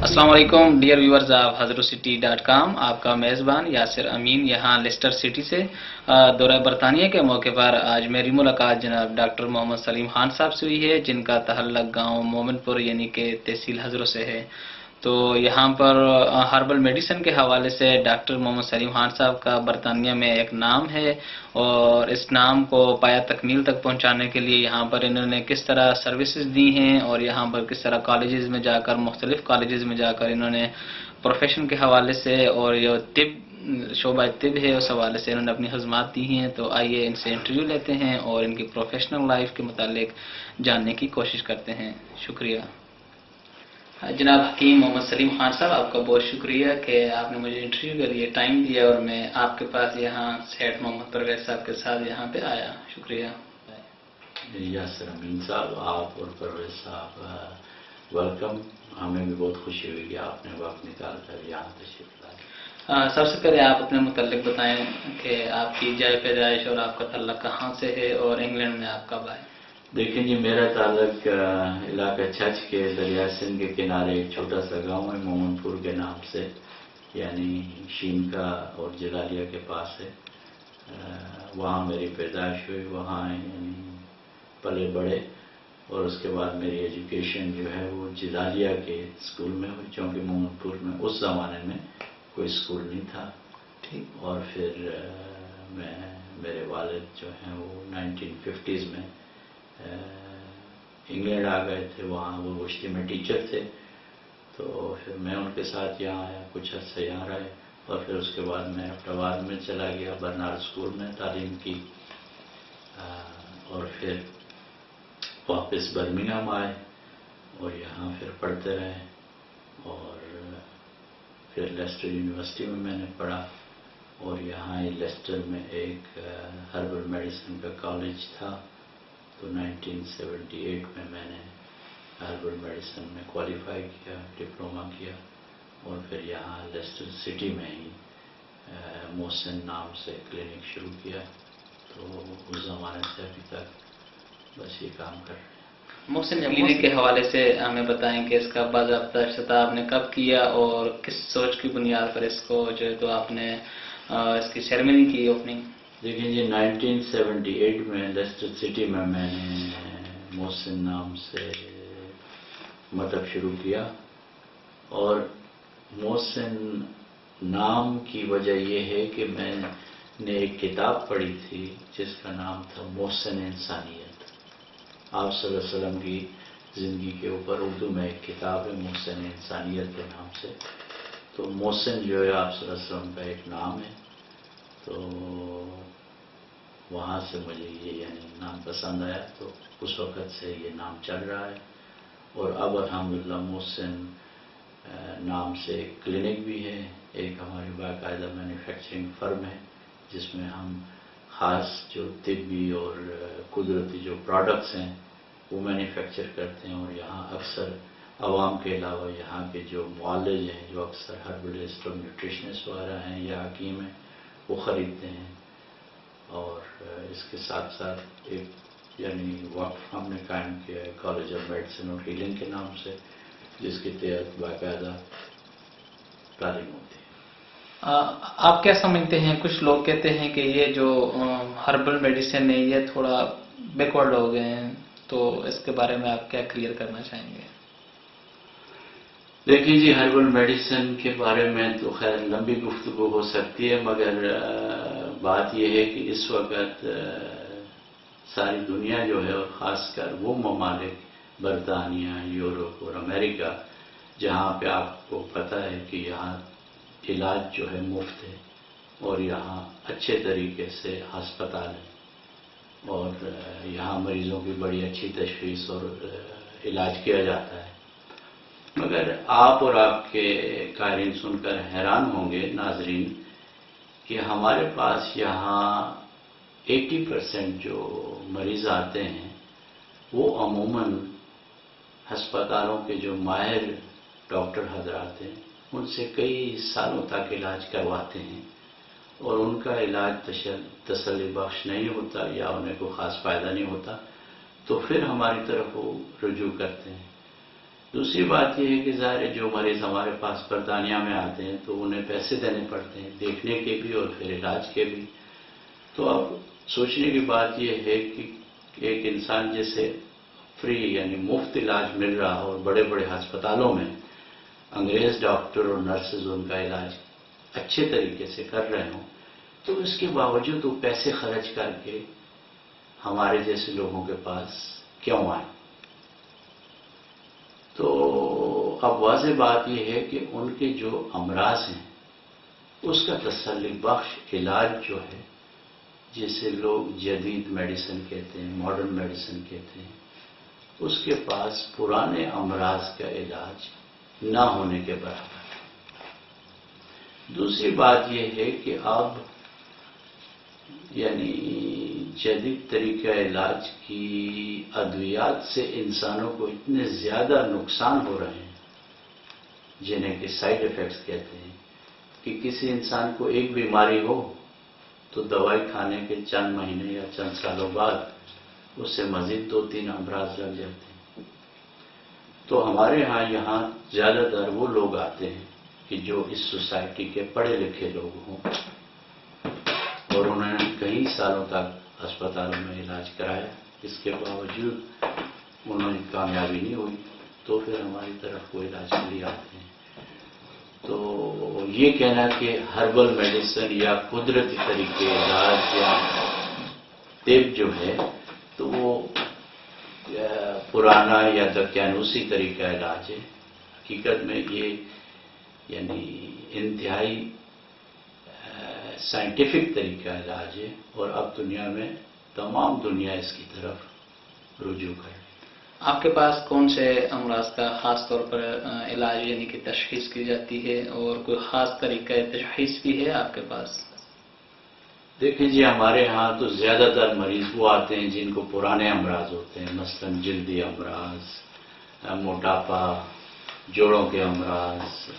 السلام علیکم dear viewers of HazratCity.com، آپ کا میزبان یاسر امین یہاں لیسٹر سٹی سے دورہ برطانیہ کے موقع پر آج میری ملاقات جناب ڈاکٹر محمد سلیم خان صاحب سے ہوئی ہے، جن کا تعلق گاؤں مومن پور یعنی کہ تحصیل حضرت سے ہے۔ تو یہاں پر ہربل میڈیسن کے حوالے سے ڈاکٹر محمد سلیم خان صاحب کا برطانیہ میں ایک نام ہے، اور اس نام کو پایا تکمیل تک پہنچانے کے لیے یہاں پر انہوں نے کس طرح سروسز دی ہیں، اور یہاں پر کس طرح کالجز میں جا کر مختلف کالجز میں جا کر انہوں نے پروفیشن کے حوالے سے اور یہ شعبہ طب ہے اس حوالے سے انہوں نے اپنی خدمات دی ہیں۔ تو آئیے ان سے انٹرویو لیتے ہیں اور ان کی پروفیشنل لائف کے متعلق جاننے کی کوشش کرتے ہیں۔ شکریہ جناب حکیم محمد سلیم خان صاحب، آپ کا بہت شکریہ کہ آپ نے مجھے انٹرویو کے لیے ٹائم دیا اور میں آپ کے پاس یہاں سیٹ محمد پرویز صاحب کے ساتھ یہاں پہ آیا۔ شکریہ یاسر امین صاحب، آپ اور پرویز صاحب ویلکم۔ ہمیں بھی بہت خوشی ہوئی کہ آپ نے وقت نکال کر یہاں تشریف لائے۔ سب سے پہلے آپ اپنے متعلق بتائیں کہ آپ کی جائے پیدائش اور آپ کا تعلق کہاں سے ہے اور انگلینڈ میں آپ کب آئے؟ دیکھیں جی، میرا تعلق علاقہ چھچ کے دریا سندھ کے کنارے ایک چھوٹا سا گاؤں ہے مومن پور کے نام سے، یعنی شین کا اور جلالیہ کے پاس ہے۔ وہاں میری پیدائش ہوئی، وہاں یعنی پلے بڑے، اور اس کے بعد میری ایجوکیشن جو ہے وہ جلالیہ کے اسکول میں ہوئی، چونکہ مومن پور میں اس زمانے میں کوئی اسکول نہیں تھا۔ اور پھر میرے والد جو ہیں وہ 1950s میں انگلینڈ آ گئے تھے، وہاں وہ وشتی میں ٹیچر تھے، تو پھر میں ان کے ساتھ یہاں آیا، کچھ عرصہ یہاں رہے، اور پھر اس کے بعد میں اپٹواد میں چلا گیا، برنارڈ اسکول میں تعلیم کی، اور پھر واپس برمنگھم آئے اور یہاں پھر پڑھتے رہے، اور پھر لیسٹر یونیورسٹی میں میں نے پڑھا، اور یہاں ہی لیسٹر میں ایک ہربل میڈیسن کا کالج تھا، تو 1978 میں نے ہربل میڈیسن میں کوالیفائی کیا، ڈپلومہ کیا، اور پھر یہاں لیسٹر سٹی میں ہی محسن نام سے کلینک شروع کیا، تو اس زمانے سے ابھی تک بس یہ کام کر رہے ہیں۔ محسن کلینک کے حوالے سے ہمیں بتائیں کہ اس کا باضابطہ افتتاح آپ نے کب کیا اور کس سوچ کی بنیاد پر اس کو جو ہے تو آپ نے اس کی سیریمنی کی اوپننگ؟ دیکھیں جی، 1978 میں لیسٹر سٹی میں نے محسن نام سے مطلب شروع کیا، اور محسن نام کی وجہ یہ ہے کہ میں نے ایک کتاب پڑھی تھی جس کا نام تھا محسن انسانیت۔ آپ صلی اللہ علیہ وسلم کی زندگی کے اوپر اردو میں ایک کتاب ہے محسن انسانیت کے نام سے، تو محسن جو ہے آپ صلی اللہ علیہ وسلم کا ایک نام ہے، تو وہاں سے مجھے یہ یعنی نام پسند آیا، تو اس وقت سے یہ نام چل رہا ہے، اور اب الحمدللہ محسن نام سے ایک کلینک بھی ہے، ایک ہماری باقاعدہ مینوفیکچرنگ فرم ہے جس میں ہم خاص جو طبی اور قدرتی جو پروڈکٹس ہیں وہ مینوفیکچر کرتے ہیں، اور یہاں اکثر عوام کے علاوہ یہاں کے جو معالج ہیں، جو اکثر ہربلسٹ اور نیوٹریشنسٹ وغیرہ ہیں یا حکیم ہیں، وہ خریدتے ہیں۔ اور اس کے ساتھ ساتھ ایک یعنی وقف ہم نے قائم کیا ہے کالج آف میڈیسن اور ہیلنگ کے نام سے، جس کے تحت باقاعدہ تعلیم ہوتی ہے۔ آپ کیا سمجھتے ہیں؟ کچھ لوگ کہتے ہیں کہ یہ جو ہربل میڈیسن ہے یہ تھوڑا بیکورڈ ہو گئے ہیں، تو اس کے بارے میں آپ کیا کلیئر کرنا چاہیں گے؟ دیکھیں جی، ہربل میڈیسن کے بارے میں تو خیر لمبی گفتگو ہو سکتی ہے، مگر بات یہ ہے کہ اس وقت ساری دنیا جو ہے، اور خاص کر وہ ممالک برطانیہ، یورپ اور امریکہ، جہاں پہ آپ کو پتہ ہے کہ یہاں علاج جو ہے مفت ہے، اور یہاں اچھے طریقے سے ہسپتال ہے، اور یہاں مریضوں کی بڑی اچھی تشخیص اور علاج کیا جاتا ہے، مگر آپ اور آپ کے قائرین سن کر حیران ہوں گے ناظرین کہ ہمارے پاس یہاں 80% جو مریض آتے ہیں وہ عموماً ہسپتالوں کے جو ماہر ڈاکٹر حضرات ہیں ان سے کئی سالوں تک علاج کرواتے ہیں، اور ان کا علاج تسلی بخش نہیں ہوتا یا انہیں کوئی خاص فائدہ نہیں ہوتا، تو پھر ہماری طرف وہ رجوع کرتے ہیں۔ دوسری بات یہ ہے کہ ظاہر ہے جو مریض ہمارے پاس برطانیہ میں آتے ہیں تو انہیں پیسے دینے پڑتے ہیں دیکھنے کے بھی اور پھر علاج کے بھی. تو اب سوچنے کی بات یہ ہے کہ ایک انسان جیسے فری یعنی مفت علاج مل رہا ہو اور بڑے بڑے ہسپتالوں میں انگریز ڈاکٹر اور نرسز ان کا علاج اچھے طریقے سے کر رہے ہوں تو اس کے باوجود وہ پیسے خرچ کر کے ہمارے جیسے لوگوں کے پاس کیوں آئیں. تو اب واضح بات یہ ہے کہ ان کے جو امراض ہیں اس کا تسلی بخش علاج جو ہے جسے لوگ جدید میڈیسن کہتے ہیں ماڈرن میڈیسن کہتے ہیں اس کے پاس پرانے امراض کا علاج نہ ہونے کے برابر ہے. دوسری بات یہ ہے کہ اب یعنی جدید طریقہ علاج کی ادویات سے انسانوں کو اتنے زیادہ نقصان ہو رہے ہیں جنہیں کہ سائیڈ ایفیکٹس کہتے ہیں کہ کسی انسان کو ایک بیماری ہو تو دوائی کھانے کے چند مہینے یا چند سالوں بعد اس سے مزید 2-3 امراض لگ جاتے ہیں. تو ہمارے یہاں زیادہ تر وہ لوگ آتے ہیں کہ جو اس سوسائٹی کے پڑھے لکھے لوگ ہوں اور انہوں نے کئی سالوں تک اسپتالوں میں علاج کرایا اس کے باوجود انہوں نے کامیابی نہیں ہوئی تو پھر ہماری طرف وہ علاج کے لیے آتے ہیں. تو یہ کہنا کہ ہربل میڈیسن یا قدرتی طریقے علاج یا طب جو ہے تو وہ پرانا یا دقیانوسی طریقہ علاج ہے. حقیقت میں یہ یعنی انتہائی سائنٹیفک طریقہ علاج ہے اور اب دنیا میں تمام دنیا اس کی طرف رجوع کر رہی ہے. آپ کے پاس کون سے امراض کا خاص طور پر علاج یعنی کہ تشخیص کی جاتی ہے اور کوئی خاص طریقہ تشخیص بھی ہے آپ کے پاس؟ دیکھیں جی ہمارے ہاں تو زیادہ تر مریض وہ آتے ہیں جن کو پرانے امراض ہوتے ہیں مثلاً جلدی امراض موٹاپا جوڑوں کے امراض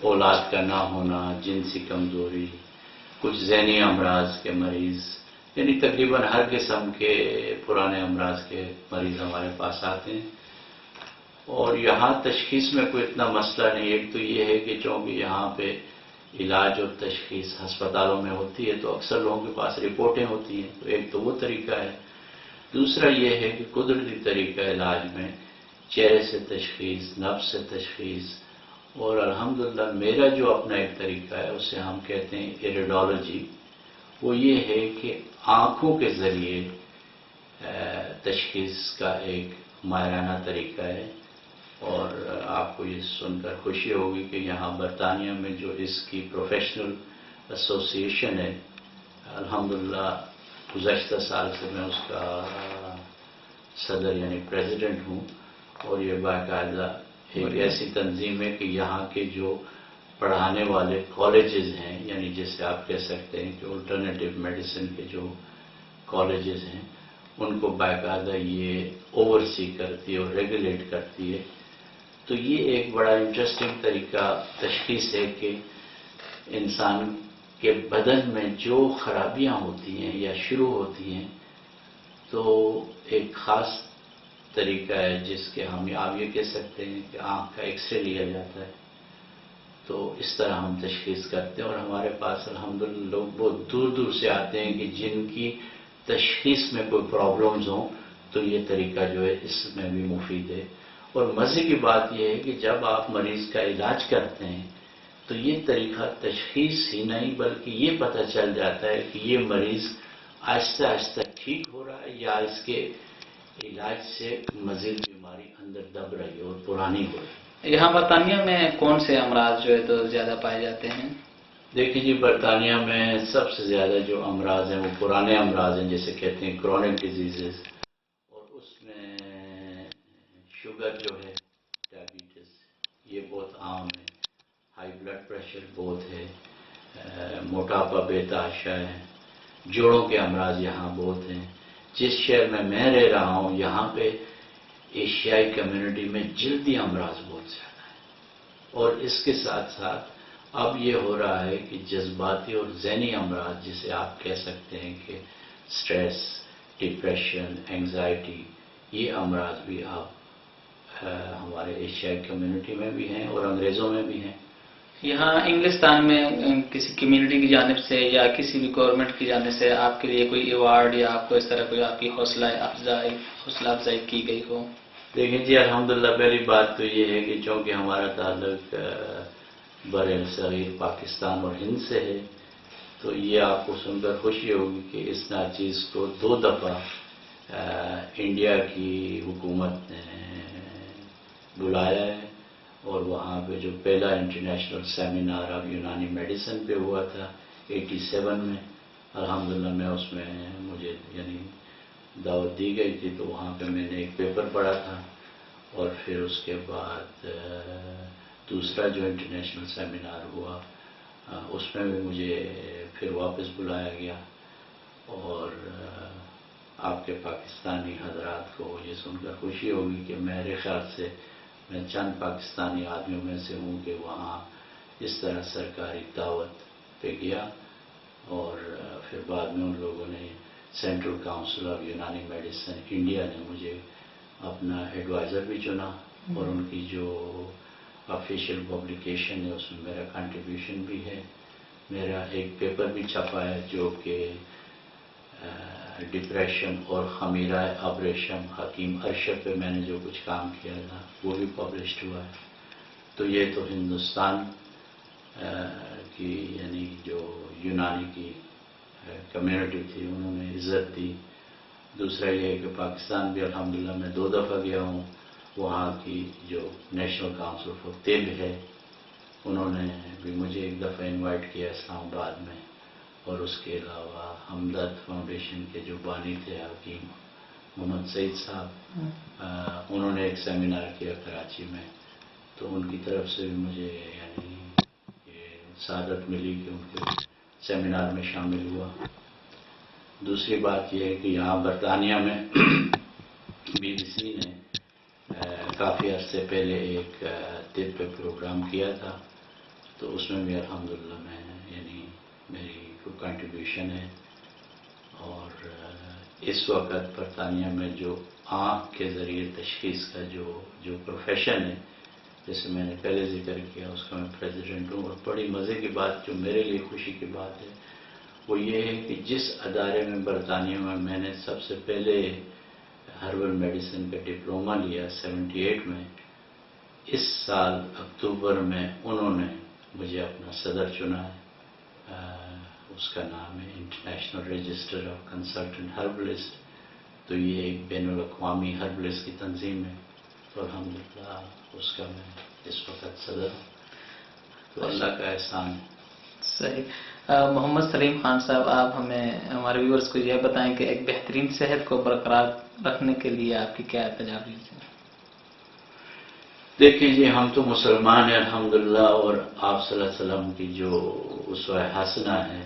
اولاد کا نہ ہونا جنسی کمزوری کچھ ذہنی امراض کے مریض یعنی تقریباً ہر قسم کے پرانے امراض کے مریض ہمارے پاس آتے ہیں. اور یہاں تشخیص میں کوئی اتنا مسئلہ نہیں. ایک تو یہ ہے کہ چونکہ یہاں پہ علاج اور تشخیص ہسپتالوں میں ہوتی ہے تو اکثر لوگوں کے پاس رپورٹیں ہوتی ہیں تو ایک تو وہ طریقہ ہے. دوسرا یہ ہے کہ قدرتی طریقہ علاج میں چہرے سے تشخیص نبض سے تشخیص اور الحمدللہ میرا جو اپنا ایک طریقہ ہے اسے ہم کہتے ہیں ایریڈالوجی. وہ یہ ہے کہ آنکھوں کے ذریعے تشخیص کا ایک ماہرانہ طریقہ ہے. اور آپ کو یہ سن کر خوشی ہوگی کہ یہاں برطانیہ میں جو اس کی پروفیشنل ایسوسی ایشن ہے الحمدللہ گزشتہ سال سے میں اس کا صدر یعنی پریزیڈنٹ ہوں. اور یہ باقاعدہ ایک ایسی تنظیم ہے کہ یہاں کے جو پڑھانے والے کالجز ہیں یعنی جیسے آپ کہہ سکتے ہیں کہ الٹرنیٹیو میڈیسن کے جو کالجز ہیں ان کو باقاعدہ یہ اوورسی کرتی ہے اور ریگولیٹ کرتی ہے. تو یہ ایک بڑا انٹرسٹنگ طریقہ تشخیص ہے کہ انسان کے بدن میں جو خرابیاں ہوتی ہیں یا شروع ہوتی ہیں تو ایک خاص طریقہ ہے جس کے ہم آپ یہ کہہ سکتے ہیں کہ آنکھ کا ایکس رے لیا جاتا ہے. تو اس طرح ہم تشخیص کرتے ہیں اور ہمارے پاس الحمدللہ لوگ بہت دور دور سے آتے ہیں کہ جن کی تشخیص میں کوئی پرابلمز ہوں تو یہ طریقہ جو ہے اس میں بھی مفید ہے. اور مزے کی بات یہ ہے کہ جب آپ مریض کا علاج کرتے ہیں تو یہ طریقہ تشخیص ہی نہیں بلکہ یہ پتہ چل جاتا ہے کہ یہ مریض آہستہ آہستہ ٹھیک ہو رہا ہے یا اس کے علاج سے مزید بیماری اندر دب رہی ہے اور پرانی ہو رہی ہے. یہاں برطانیہ میں کون سے امراض جو ہے تو زیادہ پائے جاتے ہیں؟ دیکھیں جی برطانیہ میں سب سے زیادہ جو امراض ہیں وہ پرانے امراض ہیں جیسے کہتے ہیں کرونک ڈیزیزز. اور اس میں شوگر جو ہے ڈائبٹیز یہ بہت عام ہے. ہائی بلڈ پریشر بہت ہے. موٹاپا بے تحاشا ہے. جوڑوں کے امراض یہاں بہت ہیں. جس شہر میں رہ رہا ہوں یہاں پہ ایشیائی کمیونٹی میں جلدی امراض بہت زیادہ ہیں. اور اس کے ساتھ ساتھ اب یہ ہو رہا ہے کہ جذباتی اور ذہنی امراض جسے آپ کہہ سکتے ہیں کہ سٹریس ڈپریشن اینگزائٹی یہ امراض بھی اب ہمارے ایشیائی کمیونٹی میں بھی ہیں اور انگریزوں میں بھی ہیں۔ یہاں انگلستان میں کسی کمیونٹی کی جانب سے یا کسی بھی گورنمنٹ کی جانب سے آپ کے لیے کوئی ایوارڈ یا آپ کو اس طرح کوئی آپ کی حوصلہ افزائی کی گئی ہو؟ دیکھیں جی، الحمدللہ پہلی بات تو یہ ہے کہ چونکہ ہمارا تعلق بر صغیر پاکستان اور ہند سے ہے، تو یہ آپ کو سن کر خوشی ہوگی کہ اس ناچیز کو 2 دفعہ انڈیا کی حکومت نے بلایا ہے، اور وہاں پہ جو پہلا انٹرنیشنل سیمینار اب یونانی میڈیسن پہ ہوا تھا 87 میں، الحمدللہ میں اس میں مجھے یعنی دعوت دی گئی تھی، تو وہاں پہ میں نے ایک پیپر پڑھا تھا، اور پھر اس کے بعد دوسرا جو انٹرنیشنل سیمینار ہوا اس میں بھی مجھے پھر واپس بلایا گیا، اور آپ کے پاکستانی حضرات کو یہ سن کر خوشی ہوگی کہ میرے خیال سے میں چند پاکستانی آدمیوں میں سے ہوں کہ وہاں اس طرح سرکاری دعوت پہ گیا، اور پھر بعد میں ان لوگوں نے سینٹرل کاؤنسل آف یونانی میڈیسن انڈیا نے مجھے اپنا ایڈوائزر بھی چنا، اور ان کی جو آفیشیل پبلیکیشن ہے اس میں میرا کنٹریبیوشن بھی ہے۔ میرا ایک پیپر بھی چھپا ہے جو کہ ڈپریشن اور خمیرہ ابریشم حکیم ارشد پہ میں نے جو کچھ کام کیا تھا وہ بھی پبلشڈ ہوا ہے۔ تو یہ تو ہندوستان کی یعنی جو یونانی کی کمیونٹی تھی انہوں نے عزت دی۔ دوسرا یہ ہے کہ پاکستان بھی الحمدللہ میں 2 دفعہ گیا ہوں، وہاں کی جو نیشنل کاؤنسل فار طب ہے انہوں نے بھی مجھے ایک دفعہ انوائٹ کیا اسلام آباد میں، اور اس کے علاوہ ہمدرد فاؤنڈیشن کے جو بانی تھے حکیم محمد سعید صاحب، انہوں نے ایک سیمینار کیا کراچی میں، تو ان کی طرف سے بھی مجھے یعنی یہ سعادت ملی کہ ان کے سیمینار میں شامل ہوا۔ دوسری بات یہ ہے کہ یہاں برطانیہ میں BBC نے کافی عرصے پہلے ایک طب پہ پروگرام کیا تھا، تو اس میں بھی الحمدللہ میں یعنی میری کوئی کنٹریبیوشن ہے، اور اس وقت برطانیہ میں جو آنکھ کے ذریعے تشخیص کا جو پروفیشن ہے، جیسے میں نے پہلے ذکر کیا، اس کا میں پریزیڈنٹ ہوں، اور بڑی مزے کی بات جو میرے لیے خوشی کی بات ہے وہ یہ ہے کہ جس ادارے میں برطانیہ میں میں نے سب سے پہلے ہربل میڈیسن کا ڈپلومہ لیا 78 میں، اس سال اکتوبر میں انہوں نے مجھے اپنا صدر چنا ہے۔ اس کا نام ہے انٹرنیشنل رجسٹر آف کنسلٹنٹ ہربلسٹ، تو یہ ایک بین الاقوامی ہربلسٹ کی تنظیم ہے، تو الحمدللہ اس کا میں اس وقت صدر ہوں، تو اللہ کا احسان ہے۔ صحیح۔ محمد سلیم خان صاحب، آپ ہمیں ہمارے ویورز کو یہ بتائیں کہ ایک بہترین صحت کو برقرار رکھنے کے لیے آپ کی کیا تجاویز ہیں؟ دیکھیں جی، ہم تو مسلمان ہیں الحمدللہ، اور آپ صلی اللہ علیہ وسلم کی جو اسوہ حسنہ ہے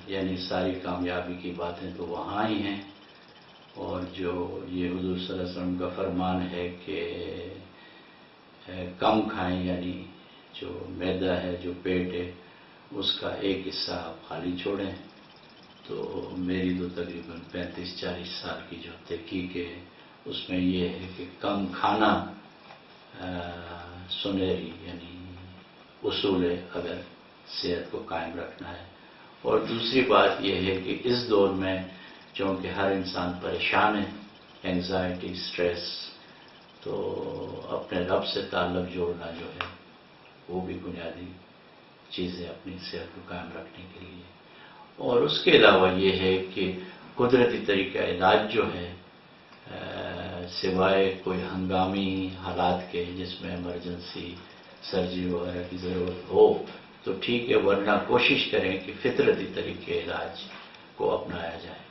یعنی ساری کامیابی کی باتیں تو وہاں ہی ہیں، اور جو یہ حضور صلی اللہ علیہ وسلم کا فرمان ہے کہ کم کھائیں، یعنی جو معدہ ہے جو پیٹ ہے اس کا ایک حصہ آپ خالی چھوڑیں، تو میری تو تقریباً 35-40 سال کی جو تحقیق ہے اس میں یہ ہے کہ کم کھانا سنہری یعنی اصول ہے اگر صحت کو قائم رکھنا ہے۔ اور دوسری بات یہ ہے کہ اس دور میں چونکہ ہر انسان پریشان ہے، اینگزائٹی، سٹریس، تو اپنے رب سے تعلق جوڑنا جو ہے وہ بھی بنیادی چیز ہے اپنی صحت کو قائم رکھنے کے لیے۔ اور اس کے علاوہ یہ ہے کہ قدرتی طریقہ علاج جو ہے سوائے کوئی ہنگامی حالات کے جس میں ایمرجنسی سرجری وغیرہ کی ضرورت ہو تو ٹھیک ہے، ورنہ کوشش کریں کہ فطرتی طریقے علاج کو اپنایا جائے۔